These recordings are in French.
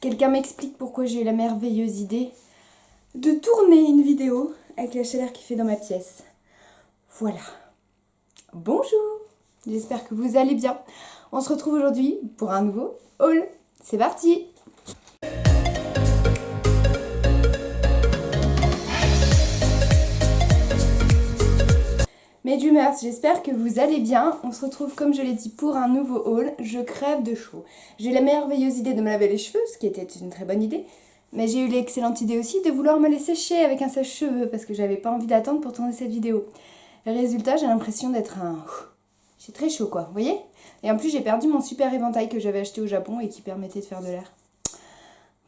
Quelqu'un m'explique pourquoi j'ai eu la merveilleuse idée de tourner une vidéo avec la chaleur qui fait dans ma pièce. Voilà. Bonjour, j'espère que vous allez bien. On se retrouve aujourd'hui pour un nouveau haul. C'est parti! Mes Dreamers, j'espère que vous allez bien. On se retrouve comme je l'ai dit pour un nouveau haul. Je crève de chaud. J'ai eu la merveilleuse idée de me laver les cheveux, ce qui était une très bonne idée. Mais j'ai eu l'excellente idée aussi de vouloir me les sécher avec un sèche-cheveux parce que j'avais pas envie d'attendre pour tourner cette vidéo. Résultat, j'ai l'impression d'être un... J'ai très chaud quoi, vous voyez? Et en plus j'ai perdu mon super éventail que j'avais acheté au Japon et qui permettait de faire de l'air.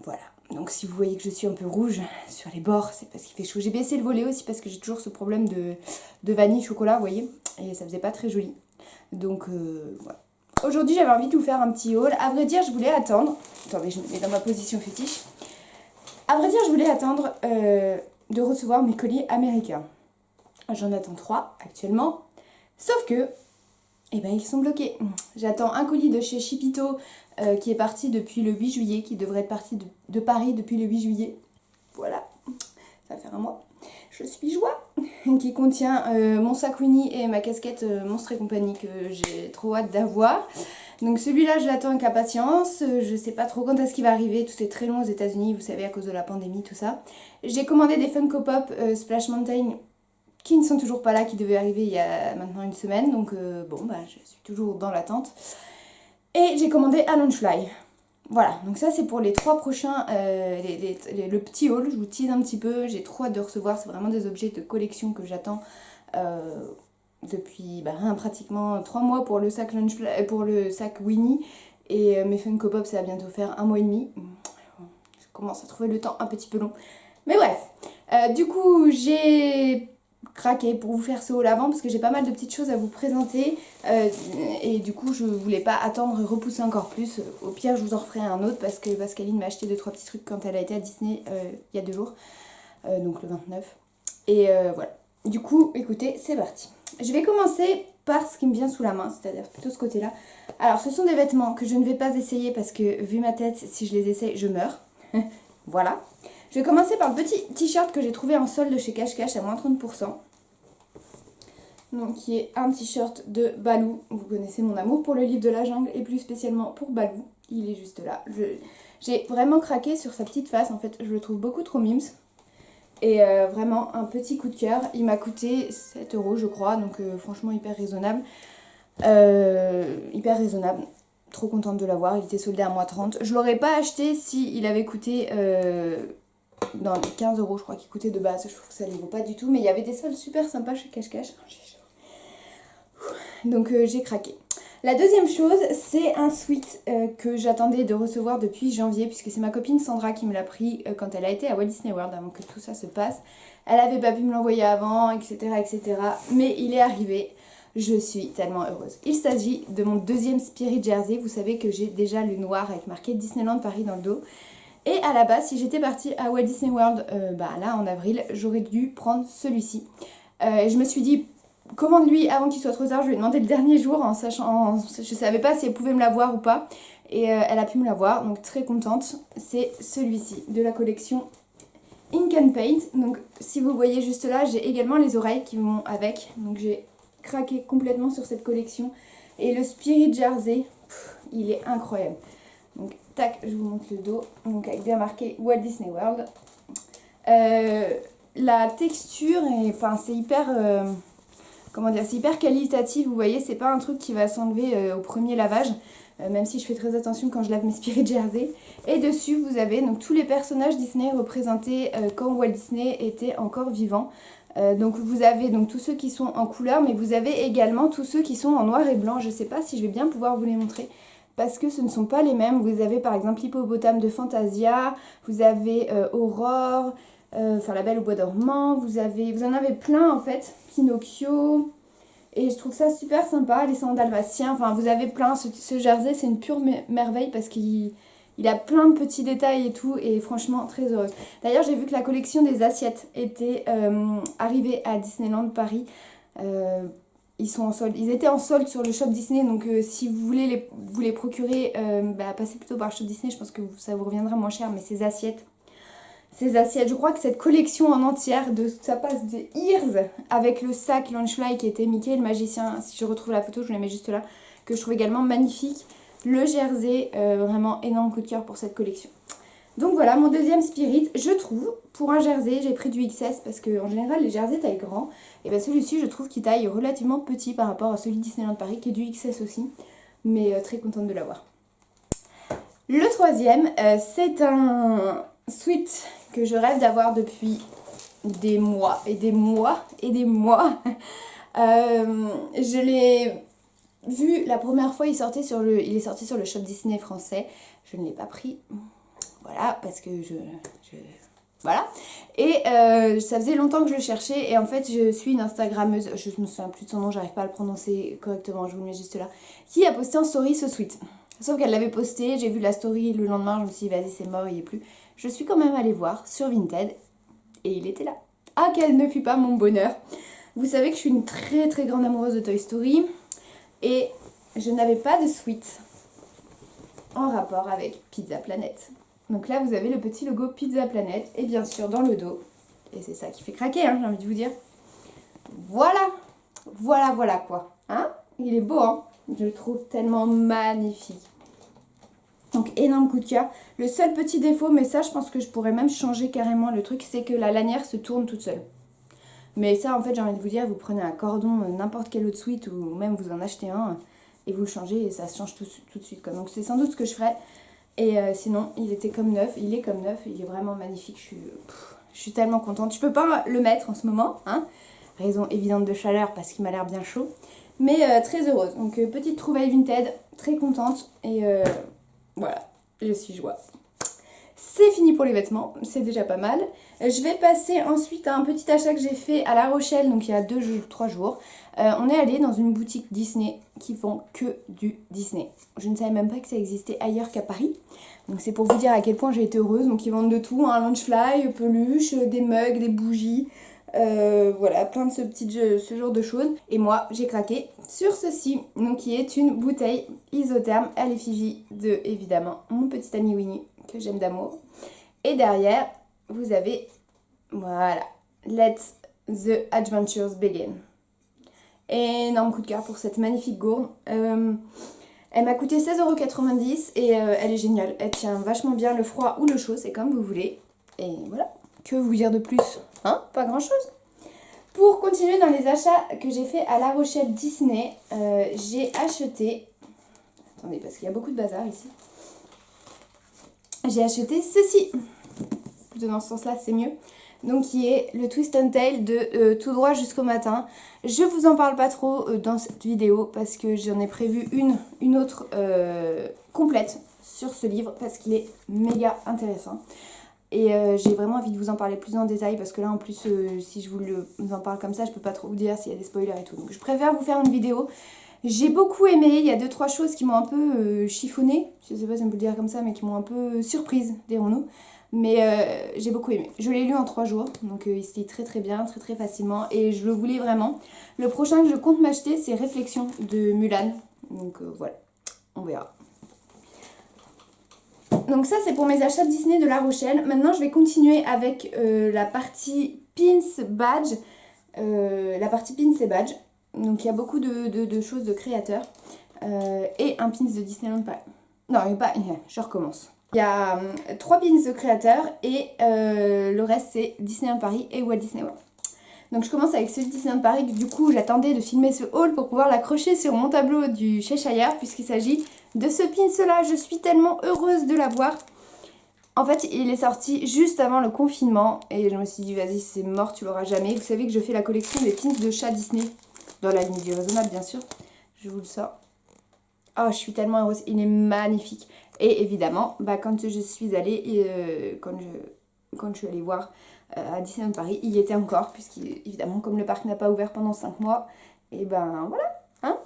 Voilà, donc si vous voyez que je suis un peu rouge sur les bords, c'est parce qu'il fait chaud. J'ai baissé le volet aussi parce que j'ai toujours ce problème de vanille chocolat, vous voyez? Et ça faisait pas très joli. Donc voilà. Aujourd'hui j'avais envie de vous faire un petit haul. À vrai dire je voulais attendre... Attendez, je me mets dans ma position fétiche. À vrai dire je voulais attendre de recevoir mes colis américains. J'en attends 3 actuellement. Sauf que... Eh ben ils sont bloqués. J'attends un colis de chez Chipito qui est parti depuis le 8 juillet, qui devrait être parti de Paris depuis le 8 juillet. Voilà, ça va faire un mois. Je suis joie. Qui contient mon sac Winnie et ma casquette Monstre et compagnie que j'ai trop hâte d'avoir. Donc celui-là je l'attends avec impatience. Je sais pas trop quand est-ce qu'il va arriver. Tout est très long aux États-Unis, vous savez, à cause de la pandémie, tout ça. J'ai commandé des Funko Pop Splash Mountain qui ne sont toujours pas là, qui devaient arriver il y a maintenant une semaine, donc bon, bah je suis toujours dans l'attente. Et j'ai commandé un Launchfly. Voilà, donc ça c'est pour les 3 prochains, le petit haul, je vous tease un petit peu, j'ai trop hâte de recevoir, c'est vraiment des objets de collection que j'attends depuis pratiquement 3 mois pour le sac Launchfly, pour le sac Winnie, et mes Funko Pop ça va bientôt faire 1 mois et demi. Je commence à trouver le temps un petit peu long. Mais bref, du coup j'ai craquer pour vous faire ce haul avant parce que j'ai pas mal de petites choses à vous présenter et du coup je voulais pas attendre et repousser encore plus. Au pire je vous en referai un autre parce que Pascaline m'a acheté 2-3 petits trucs quand elle a été à Disney il y a 2 jours, donc le 29, et voilà. Du coup écoutez, c'est parti. Je vais commencer par ce qui me vient sous la main, c'est-à-dire plutôt ce côté là. Alors ce sont des vêtements que je ne vais pas essayer parce que vu ma tête, si je les essaye je meurs. Voilà. Je vais commencer par le petit t-shirt que j'ai trouvé en solde chez Cash Cash à moins 30%. Donc qui est un t-shirt de Baloo. Vous connaissez mon amour pour le livre de la jungle et plus spécialement pour Baloo. Il est juste là. J'ai vraiment craqué sur sa petite face. En fait, je le trouve beaucoup trop mimes. Et vraiment un petit coup de cœur. Il m'a coûté 7 € je crois. Donc franchement hyper raisonnable. Hyper raisonnable. Trop contente de l'avoir. Il était soldé à moins 30. Je l'aurais pas acheté si il avait coûté... dans les 15 € je crois qu'il coûtait de base, je trouve que ça ne les vaut pas du tout, mais il y avait des soldes super sympas chez Cash Cash. Donc j'ai craqué. La deuxième chose, c'est un sweat que j'attendais de recevoir depuis janvier, puisque c'est ma copine Sandra qui me l'a pris quand elle a été à Walt Disney World, avant que tout ça se passe. Elle avait pas pu me l'envoyer avant, etc., etc. Mais il est arrivé. Je suis tellement heureuse. Il s'agit de mon deuxième Spirit Jersey. Vous savez que j'ai déjà le noir avec marqué Disneyland Paris dans le dos. Et à la base, si j'étais partie à Walt Disney World, là en avril, j'aurais dû prendre celui-ci. Je me suis dit, commande-lui avant qu'il soit trop tard. Je lui ai demandé le dernier jour en sachant, je savais pas si elle pouvait me l'avoir ou pas. Et elle a pu me l'avoir, donc très contente. C'est celui-ci, de la collection Ink and Paint. Donc si vous voyez juste là, j'ai également les oreilles qui vont avec. Donc j'ai craqué complètement sur cette collection. Et le Spirit Jersey, il est incroyable. Donc tac, je vous montre le dos, donc avec bien marqué Walt Disney World. La texture, c'est hyper, c'est hyper qualitatif, vous voyez, c'est pas un truc qui va s'enlever au premier lavage, même si je fais très attention quand je lave mes Spirit Jersey. Et dessus, vous avez donc tous les personnages Disney représentés quand Walt Disney était encore vivant. Donc vous avez donc tous ceux qui sont en couleur, mais vous avez également tous ceux qui sont en noir et blanc. Je sais pas si je vais bien pouvoir vous les montrer, parce que ce ne sont pas les mêmes. Vous avez par exemple l'hippopotame de Fantasia, vous avez Aurore, la Belle au bois dormant, vous en avez plein en fait, Pinocchio, et je trouve ça super sympa, les 100 dalmatiens, enfin vous avez plein, ce jersey c'est une pure merveille parce qu'il a plein de petits détails et tout, et franchement très heureuse. D'ailleurs j'ai vu que la collection des assiettes était arrivée à Disneyland Paris, ils sont en solde. Ils étaient en solde sur le shop Disney, donc si vous voulez vous les procurer, passez plutôt par le shop Disney, je pense que ça vous reviendra moins cher. Mais ces assiettes, je crois que cette collection en entière, ça passe de Ears avec le sac Launchfly qui était Mickey le magicien, si je retrouve la photo, je vous la mets juste là, que je trouve également magnifique. Le jersey, vraiment énorme coup de cœur pour cette collection. Donc voilà, mon deuxième Spirit, je trouve, pour un jersey, j'ai pris du XS parce que en général les jerseys taillent grand. Et bien celui-ci, je trouve qu'il taille relativement petit par rapport à celui de Disneyland Paris qui est du XS aussi. Mais très contente de l'avoir. Le troisième, c'est un sweat que je rêve d'avoir depuis des mois et des mois et des mois. Je l'ai vu la première fois, il est sorti sur le shop Disney français. Je ne l'ai pas pris. Voilà, parce que voilà. Et ça faisait longtemps que je le cherchais. Et en fait, je suis une Instagrammeuse. Je me souviens plus de son nom, j'arrive pas à le prononcer correctement. Je vous le mets juste là. Qui a posté en story ce sweat. Sauf qu'elle l'avait posté. J'ai vu la story le lendemain. Je me suis dit, vas-y, c'est mort, il est plus. Je suis quand même allée voir sur Vinted. Et il était là. Ah, quel ne fut pas mon bonheur. Vous savez que je suis une très très grande amoureuse de Toy Story. Et je n'avais pas de sweat en rapport avec Pizza Planet. Donc là, vous avez le petit logo Pizza Planet et bien sûr dans le dos. Et c'est ça qui fait craquer, hein, j'ai envie de vous dire. Voilà, voilà quoi. Hein, il est beau, hein. Je le trouve tellement magnifique. Donc énorme coup de cœur. Le seul petit défaut, mais ça je pense que je pourrais même changer carrément le truc, c'est que la lanière se tourne toute seule. Mais ça en fait j'ai envie de vous dire, vous prenez un cordon, n'importe quel autre sweat ou même vous en achetez un et vous le changez et ça se change tout de suite. Quoi. Donc c'est sans doute ce que je ferai. Et sinon il était comme neuf, il est comme neuf, il est vraiment magnifique. Je suis tellement contente. Je peux pas le mettre en ce moment, hein. Raison évidente de chaleur parce qu'il m'a l'air bien chaud. Mais très heureuse. Donc petite trouvaille Vinted, très contente et voilà, je suis joie. C'est fini pour les vêtements, c'est déjà pas mal. Je vais passer ensuite à un petit achat que j'ai fait à La Rochelle, donc il y a 3 jours. On est allé dans une boutique Disney qui vend que du Disney. Je ne savais même pas que ça existait ailleurs qu'à Paris. Donc c'est pour vous dire à quel point j'ai été heureuse. Donc ils vendent de tout, un Launchfly, peluche, des mugs, des bougies. Voilà, plein de ce genre de choses. Et moi, j'ai craqué sur ceci, donc qui est une bouteille isotherme à l'effigie de, évidemment, mon petit ami Winnie, que j'aime d'amour. Et derrière, vous avez, voilà, Let the Adventures Begin. Énorme coup de cœur pour cette magnifique gourde. Elle m'a coûté 16,90 € et elle est géniale. Elle tient vachement bien le froid ou le chaud, c'est comme vous voulez. Et voilà. Que vous dire de plus, hein? Pas grand chose. Pour continuer dans les achats que j'ai fait à La Rochelle Disney, j'ai acheté... Attendez, parce qu'il y a beaucoup de bazar ici. J'ai acheté ceci. Plutôt dans ce sens-là, c'est mieux. Donc, qui est le Twist and Tail de Tout droit jusqu'au matin. Je vous en parle pas trop dans cette vidéo parce que j'en ai prévu une autre complète sur ce livre parce qu'il est méga intéressant. Et j'ai vraiment envie de vous en parler plus en détail parce que là en plus si je vous en parle comme ça je peux pas trop vous dire s'il y a des spoilers et tout. Donc je préfère vous faire une vidéo. J'ai beaucoup aimé, il y a 2-3 choses qui m'ont un peu chiffonné, je sais pas si on peut le dire comme ça, mais qui m'ont un peu surprise, dirons-nous. Mais j'ai beaucoup aimé. Je l'ai lu en 3 jours, donc il se lit très très bien, très très facilement et je le voulais vraiment. Le prochain que je compte m'acheter c'est Réflexion de Mulan, donc voilà, on verra. Donc ça c'est pour mes achats Disney de La Rochelle. Maintenant je vais continuer avec la partie pins badge. La partie pins et badge. Donc il y a beaucoup de choses de créateurs. Et un pins de Disneyland Paris. Non, il n'y a pas, je recommence. Il y a 3 pins de créateurs et le reste c'est Disneyland Paris et Walt Disney World. Donc je commence avec celui de Disneyland Paris. Du coup j'attendais de filmer ce haul pour pouvoir l'accrocher sur mon tableau du Cheshire puisqu'il s'agit de ce pins là. Je suis tellement heureuse de l'avoir. En fait il est sorti juste avant le confinement et je me suis dit vas-y c'est mort, tu l'auras jamais. Vous savez que je fais la collection des pins de chat Disney. Dans la limite du raisonnable bien sûr. Je vous le sors. Oh je suis tellement heureuse, il est magnifique. Et évidemment quand je suis allée, quand je suis allée voir à Disneyland Paris, il y était encore, puisqu'évidemment, comme le parc n'a pas ouvert pendant 5 mois, et ben voilà, hein.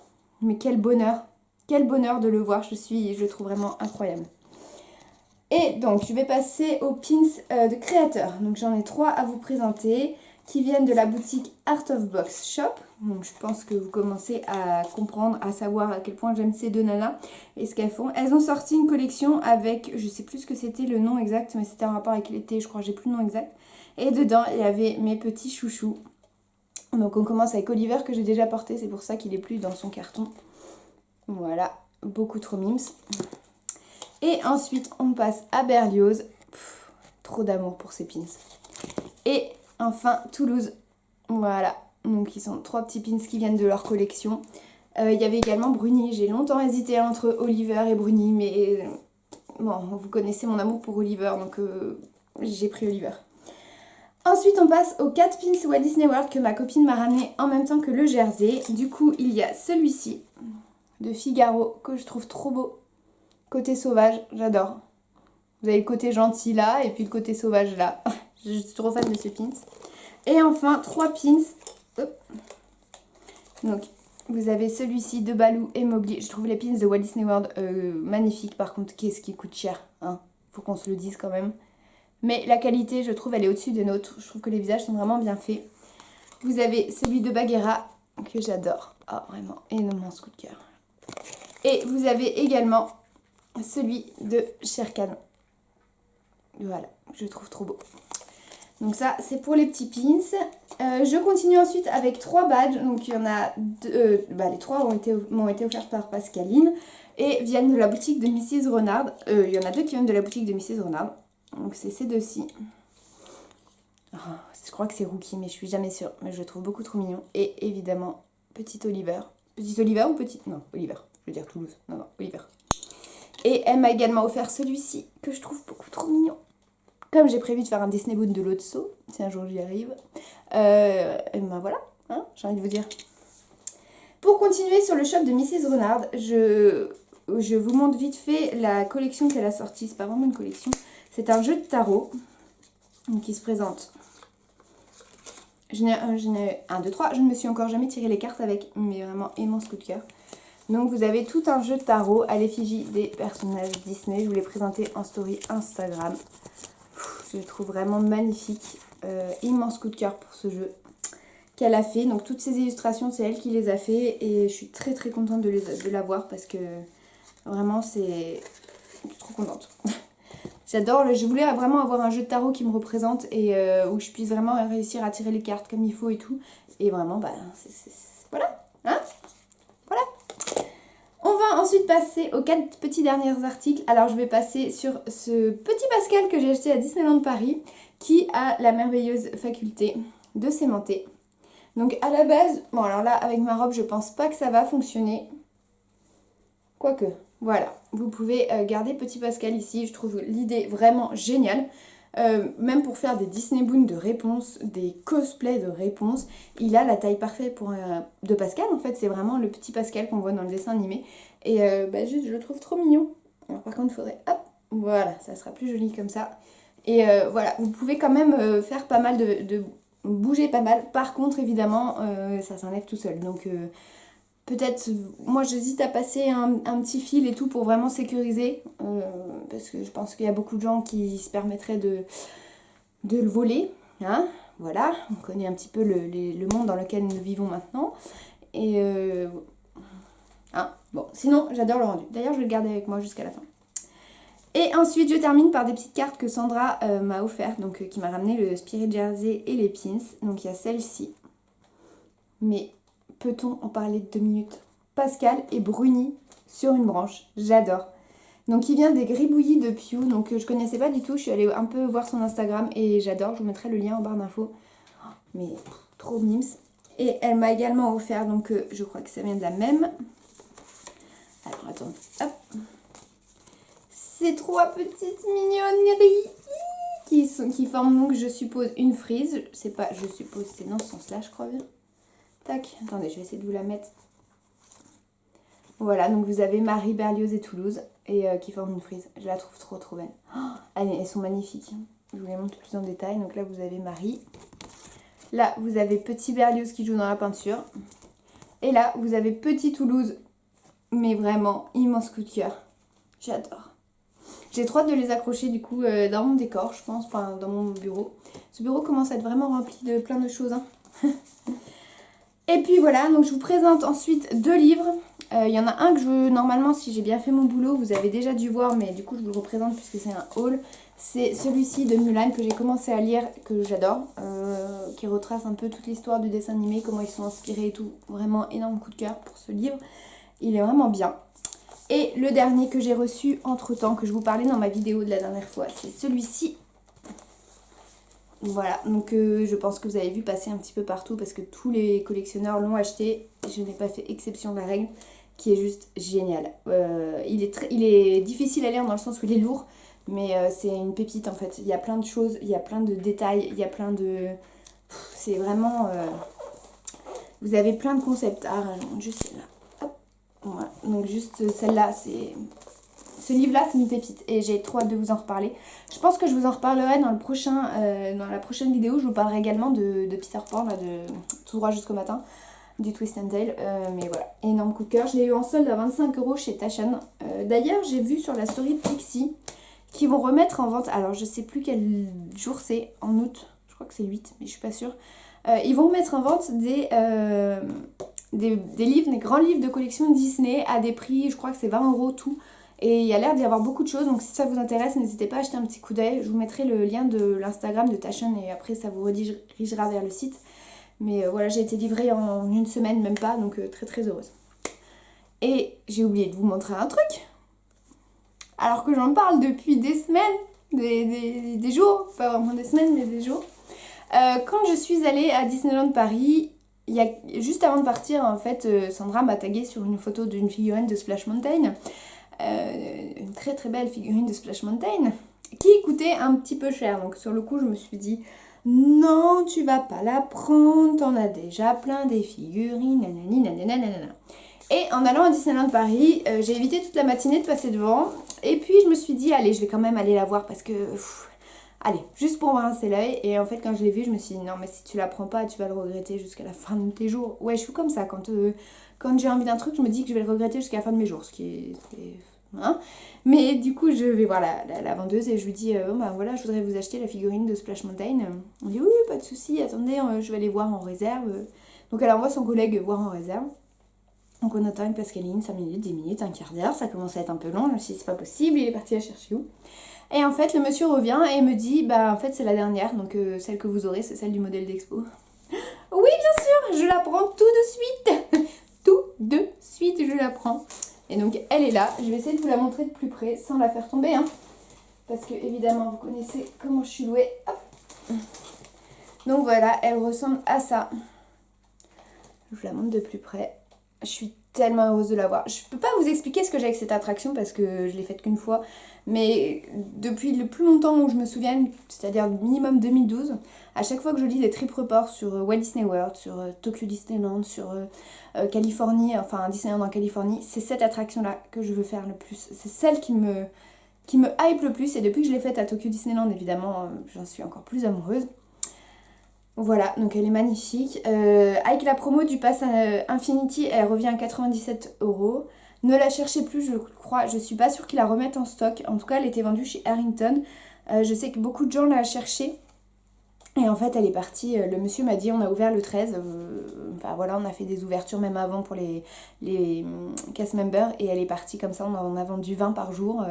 Mais quel bonheur de le voir, je le trouve vraiment incroyable. Et donc, je vais passer aux pins de créateurs. Donc, j'en ai 3 à vous présenter. qui viennent de la boutique Art of Box Shop. Donc je pense que vous commencez à comprendre, à savoir à quel point j'aime ces deux nanas et ce qu'elles font. Elles ont sorti une collection avec, je sais plus ce que c'était le nom exact, mais c'était en rapport avec l'été, je crois, j'ai plus le nom exact. Et dedans, il y avait mes petits chouchous. Donc on commence avec Oliver que j'ai déjà porté, c'est pour ça qu'il est plus dans son carton. Voilà, beaucoup trop mimes. Et ensuite, on passe à Berlioz. Trop d'amour pour ces pins. Et enfin, Toulouse. Voilà. Donc, ils sont 3 petits pins qui viennent de leur collection. Il y avait également Bruni. J'ai longtemps hésité entre Oliver et Bruni. Mais bon, vous connaissez mon amour pour Oliver. Donc, j'ai pris Oliver. Ensuite, on passe aux 4 pins Walt Disney World que ma copine m'a ramené en même temps que le jersey. Du coup, il y a celui-ci de Figaro que je trouve trop beau. Côté sauvage, j'adore. Vous avez le côté gentil là et puis le côté sauvage là. Je suis trop fan de ce pins. Et enfin, 3 pins. Hop. Donc, vous avez celui-ci de Baloo et Mowgli. Je trouve les pins de Walt Disney World magnifiques. Par contre, qu'est-ce qui coûte cher, hein? Faut qu'on se le dise quand même. Mais la qualité, je trouve, elle est au-dessus des nôtres. Je trouve que les visages sont vraiment bien faits. Vous avez celui de Bagheera que j'adore. Ah, vraiment, énormément coup de cœur. Et vous avez également celui de Shere Khan. Voilà, je le trouve trop beau. Donc ça, c'est pour les petits pins. Je continue ensuite avec 3 badges. Donc il y en a deux, les 3 m'ont été offerts par Pascaline et viennent de la boutique de Mrs Renard. Il y en a 2 qui viennent de la boutique de Mrs Renard. Donc c'est ces deux-ci. Oh, je crois que c'est Rookie, mais je suis jamais sûre. Mais je le trouve beaucoup trop mignon. Et évidemment, petit Oliver. Petit Oliver ou petit... Non, Oliver. Je veux dire Toulouse. Non, Oliver. Et elle m'a également offert celui-ci que je trouve beaucoup trop mignon. Comme j'ai prévu de faire un Disney Boon de l'eau de Sceaux, si un jour j'y arrive, et ben voilà, hein, j'ai envie de vous dire. Pour continuer sur le shop de Mrs Renard, je vous montre vite fait la collection qu'elle a sortie. C'est pas vraiment une collection, c'est un jeu de tarot qui se présente. J'en ai 1, 2, 3. Je ne me suis encore jamais tiré les cartes avec, mais vraiment immense coup de cœur. Donc vous avez tout un jeu de tarot à l'effigie des personnages Disney. Je vous l'ai présenté en story Instagram. Je le trouve vraiment magnifique. Immense coup de cœur pour ce jeu qu'elle a fait. Donc toutes ces illustrations, c'est elle qui les a fait. Et je suis très très contente de l'avoir parce que vraiment je suis trop contente. J'adore, je voulais vraiment avoir un jeu de tarot qui me représente et où je puisse vraiment réussir à tirer les cartes comme il faut et tout. Et vraiment, voilà, hein, voilà. On va ensuite passer aux 4 petits derniers articles. Alors je vais passer sur ce petit Pascal que j'ai acheté à Disneyland Paris qui a la merveilleuse faculté de s'aimanter. Donc à la base, bon alors là avec ma robe je pense pas que ça va fonctionner. Quoique, voilà, vous pouvez garder petit Pascal ici, je trouve l'idée vraiment géniale. Même pour faire des Disney Boon de réponse, des cosplays de réponse, il a la taille parfaite de Pascal. En fait, c'est vraiment le petit Pascal qu'on voit dans le dessin animé. Et juste, je le trouve trop mignon. Alors, par contre, il faudrait... Hop, voilà, ça sera plus joli comme ça. Et voilà, vous pouvez quand même faire pas mal de bouger pas mal. Par contre, évidemment, ça s'enlève tout seul. Donc... peut-être, moi j'hésite à passer un petit fil et tout pour vraiment sécuriser, parce que je pense qu'il y a beaucoup de gens qui se permettraient de le voler, hein, voilà, on connaît un petit peu le monde dans lequel nous vivons maintenant, et hein, bon, sinon j'adore le rendu, d'ailleurs je vais le garder avec moi jusqu'à la fin. Et ensuite je termine par des petites cartes que Sandra m'a offert, donc qui m'a ramené le Spirit Jersey et les pins, donc il y a celle-ci, mais... peut-on en parler 2 minutes? Pascal et Bruni sur une branche, j'adore. Donc il vient des gribouillis de Pew, donc je connaissais pas du tout, je suis allée un peu voir son Instagram et j'adore, je vous mettrai le lien en barre d'infos. Mais trop mimes. Et elle m'a également offert, donc je crois que ça vient de la même. Alors attends, hop. Ces 3 petites mignonneries qui forment donc, je suppose, une frise. C'est pas, je suppose, c'est dans ce sens-là, je crois bien. Tac, attendez, je vais essayer de vous la mettre. Voilà, donc vous avez Marie, Berlioz et Toulouse et qui forment une frise. Je la trouve trop trop belle. Oh, elles sont magnifiques. Je vous les montre plus en détail. Donc là, vous avez Marie. Là, vous avez petit Berlioz qui joue dans la peinture. Et là, vous avez petit Toulouse. Mais vraiment, immense coup de cœur. J'adore. J'ai trop hâte de les accrocher du coup dans mon décor, je pense, enfin dans mon bureau. Ce bureau commence à être vraiment rempli de plein de choses. Hein. Et puis voilà, donc je vous présente ensuite 2 livres. Il y en a un que normalement, si j'ai bien fait mon boulot, vous avez déjà dû voir, mais du coup je vous le représente puisque c'est un haul. C'est celui-ci de Mulan que j'ai commencé à lire, que j'adore, qui retrace un peu toute l'histoire du dessin animé, comment ils sont inspirés et tout. Vraiment énorme coup de cœur pour ce livre. Il est vraiment bien. Et le dernier que j'ai reçu entre-temps, que je vous parlais dans ma vidéo de la dernière fois, c'est celui-ci. Voilà, donc je pense que vous avez vu passer un petit peu partout parce que tous les collectionneurs l'ont acheté. Je n'ai pas fait exception de la règle, qui est juste génial. Il est difficile à lire dans le sens où il est lourd, mais c'est une pépite en fait. Il y a plein de choses, il y a plein de détails, il y a plein de... C'est vraiment... Vous avez plein de concepts. Ah, juste celle-là. Hop. Voilà. Donc juste celle-là, c'est... Ce livre-là, c'est une pépite et j'ai trop hâte de vous en reparler. Je pense que je vous en reparlerai dans la prochaine vidéo. Je vous parlerai également de Peter Pan, là, de Tout droit jusqu'au matin, du Twist and Tail. Mais voilà, énorme coup de cœur. Je l'ai eu en solde à 25 € chez Taschen. D'ailleurs, j'ai vu sur la story de Pixie qu'ils vont remettre en vente. Alors, je sais plus quel jour c'est, en août. Je crois que c'est le 8, mais je suis pas sûre. Ils vont remettre en vente des livres, des grands livres de collection Disney à des prix, je crois que c'est 20 € tout. Et il y a l'air d'y avoir beaucoup de choses, donc si ça vous intéresse, n'hésitez pas à acheter un petit coup d'œil. Je vous mettrai le lien de l'Instagram de Taschen et après ça vous redirigera vers le site. Mais voilà, j'ai été livrée en une semaine, même pas, donc très très heureuse. Et j'ai oublié de vous montrer un truc. Alors que j'en parle depuis des semaines, des jours, pas vraiment des semaines, mais des jours. Quand je suis allée à Disneyland Paris, juste avant de partir, en fait, Sandra m'a tagué sur une photo d'une figurine de Splash Mountain. Une très très belle figurine de Splash Mountain qui coûtait un petit peu cher, donc sur le coup je me suis dit non, tu vas pas la prendre, t'en as déjà plein des figurines, nanani nanana. Et en allant à Disneyland Paris, j'ai évité toute la matinée de passer devant et puis je me suis dit allez, je vais quand même aller la voir parce que allez, juste pour rincer l'œil. Et en fait quand je l'ai vue, je me suis dit non, mais si tu la prends pas, tu vas le regretter jusqu'à la fin de tes jours. Ouais, je suis comme ça, quand j'ai envie d'un truc, je me dis que je vais le regretter jusqu'à la fin de mes jours, ce qui est... Hein. Mais du coup, je vais voir la vendeuse et je lui dis bon bah voilà, je voudrais vous acheter la figurine de Splash Mountain. On dit oui, pas de souci, attendez, je vais aller voir en réserve. Donc elle envoie son collègue voir en réserve. Donc on attend une Pascaline, 5 minutes, 10 minutes, un quart d'heure, ça commence à être un peu long, je me suis dit c'est pas possible, il est parti la chercher où. Et en fait, le monsieur revient et me dit bah en fait c'est la dernière, donc celle que vous aurez, c'est celle du modèle d'expo. Oui, bien sûr, je la prends tout de suite. Tout de suite, je la prends. Et donc, elle est là. Je vais essayer de vous la montrer de plus près sans la faire tomber. Hein, parce que, évidemment, vous connaissez comment je suis douée. Hop. Donc, voilà, elle ressemble à ça. Je vous la montre de plus près. Je suis tellement heureuse de la voir. Je peux pas vous expliquer ce que j'ai avec cette attraction parce que je l'ai faite qu'une fois. Mais depuis le plus longtemps où je me souviens, c'est-à-dire minimum 2012, à chaque fois que je lis des trip reports sur Walt Disney World, sur Tokyo Disneyland, sur Californie, enfin Disneyland en Californie, c'est cette attraction-là que je veux faire le plus. C'est celle qui me hype le plus. Et depuis que je l'ai faite à Tokyo Disneyland, évidemment, j'en suis encore plus amoureuse. Voilà, donc elle est magnifique. Avec la promo du Pass Infinity, elle revient à 97 €. Ne la cherchez plus, je crois. Je suis pas sûre qu'ils la remettent en stock. En tout cas, elle était vendue chez Harrington. Je sais que beaucoup de gens la cherchaient. Et en fait, elle est partie. Le monsieur m'a dit on a ouvert le 13. Enfin voilà, on a fait des ouvertures même avant pour les cast members. Et elle est partie comme ça. On a vendu 20 par jour.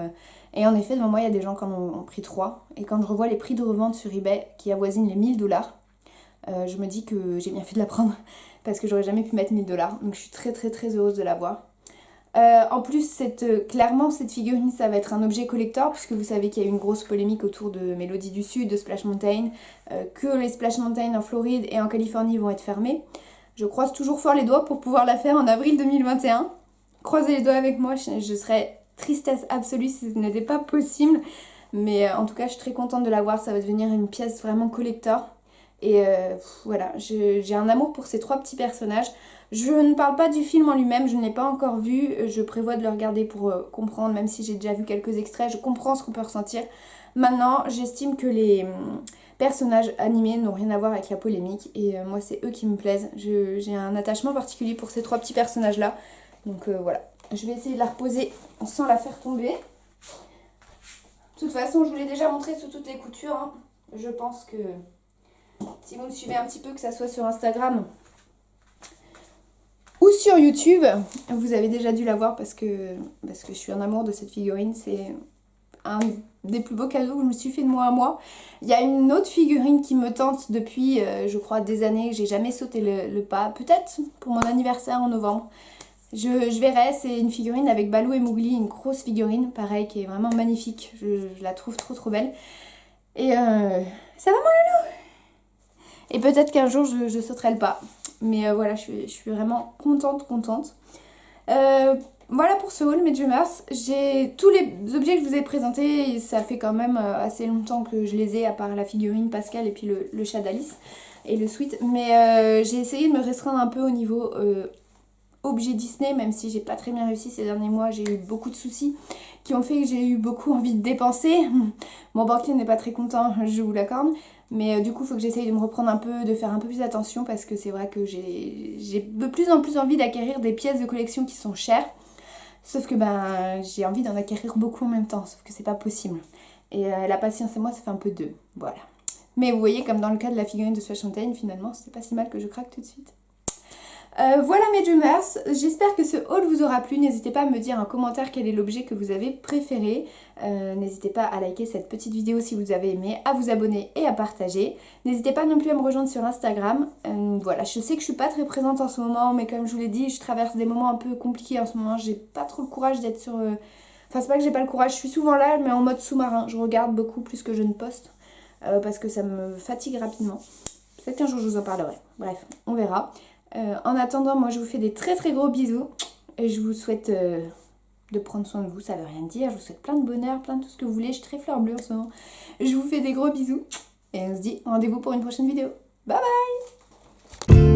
Et en effet, devant moi, il y a des gens qui en ont pris 3. Et quand je revois les prix de revente sur eBay qui avoisinent les 1000 $, je me dis que j'ai bien fait de la prendre parce que j'aurais jamais pu mettre 1000 $. Donc je suis très très très heureuse de l'avoir. En plus, clairement, cette figurine, ça va être un objet collector puisque vous savez qu'il y a eu une grosse polémique autour de Mélodie du Sud, de Splash Mountain, que les Splash Mountain en Floride et en Californie vont être fermés. Je croise toujours fort les doigts pour pouvoir la faire en avril 2021. Croisez les doigts avec moi, je serais tristesse absolue si ce n'était pas possible. Mais en tout cas, je suis très contente de l'avoir, ça va devenir une pièce vraiment collector. Et voilà, j'ai un amour pour ces 3 petits personnages. Je ne parle pas du film en lui-même, je ne l'ai pas encore vu. Je prévois de le regarder pour comprendre, même si j'ai déjà vu quelques extraits, je comprends ce qu'on peut ressentir. Maintenant, j'estime que les personnages animés n'ont rien à voir avec la polémique. Et moi, c'est eux qui me plaisent. J'ai un attachement particulier pour ces 3 petits personnages-là. Donc voilà, je vais essayer de la reposer sans la faire tomber. De toute façon, je vous l'ai déjà montré sous toutes les coutures. Hein. Je pense que Si vous me suivez un petit peu, que ça soit sur Instagram ou sur YouTube, vous avez déjà dû la voir parce que je suis en amour de cette figurine. C'est un des plus beaux cadeaux que je me suis fait de moi à moi. Il y a une autre figurine qui me tente depuis, je crois, des années. J'ai jamais sauté le pas. Peut-être pour mon anniversaire en novembre. Je verrai. C'est une figurine avec Balou et Mowgli, une grosse figurine, pareil, qui est vraiment magnifique. Je la trouve trop trop belle. Et ça va mon loulou. Et peut-être qu'un jour je sauterai le pas. Mais voilà, je suis vraiment contente. Voilà pour ce haul, mes Dreamers. J'ai tous les objets que je vous ai présentés, et ça fait quand même assez longtemps que je les ai, à part la figurine Pascal et puis le chat d'Alice et le sweat. Mais j'ai essayé de me restreindre un peu au niveau objet Disney, même si j'ai pas très bien réussi ces derniers mois. J'ai eu beaucoup de soucis qui ont fait que j'ai eu beaucoup envie de dépenser. Mon banquier n'est pas très content, je vous l'accorde. Mais du coup, il faut que j'essaye de me reprendre un peu, de faire un peu plus attention, parce que c'est vrai que j'ai de plus en plus envie d'acquérir des pièces de collection qui sont chères. Sauf que j'ai envie d'en acquérir beaucoup en même temps, sauf que c'est pas possible. Et la patience et moi, ça fait un peu deux. Voilà. Mais vous voyez, comme dans le cas de la figurine de Swash Fontaine, finalement, c'est pas si mal que je craque tout de suite. Voilà mes Dreamers, j'espère que ce haul vous aura plu. N'hésitez pas à me dire en commentaire quel est l'objet que vous avez préféré. N'hésitez pas à liker cette petite vidéo si vous avez aimé, à vous abonner et à partager. N'hésitez pas non plus à me rejoindre sur Instagram. Voilà, je sais que je suis pas très présente en ce moment, mais comme je vous l'ai dit, je traverse des moments un peu compliqués en ce moment. J'ai pas trop le courage d'être sur... Enfin, c'est pas que j'ai pas le courage, je suis souvent là, mais en mode sous-marin. Je regarde beaucoup plus que je ne poste, parce que ça me fatigue rapidement. Peut-être qu'un jour je vous en parlerai. Bref, on verra. En attendant, moi je vous fais des très très gros bisous et je vous souhaite de prendre soin de vous, ça veut rien dire, je vous souhaite plein de bonheur, plein de tout ce que vous voulez, je suis très fleur bleue en ce moment. Je vous fais des gros bisous et on se dit rendez-vous pour une prochaine vidéo. Bye bye.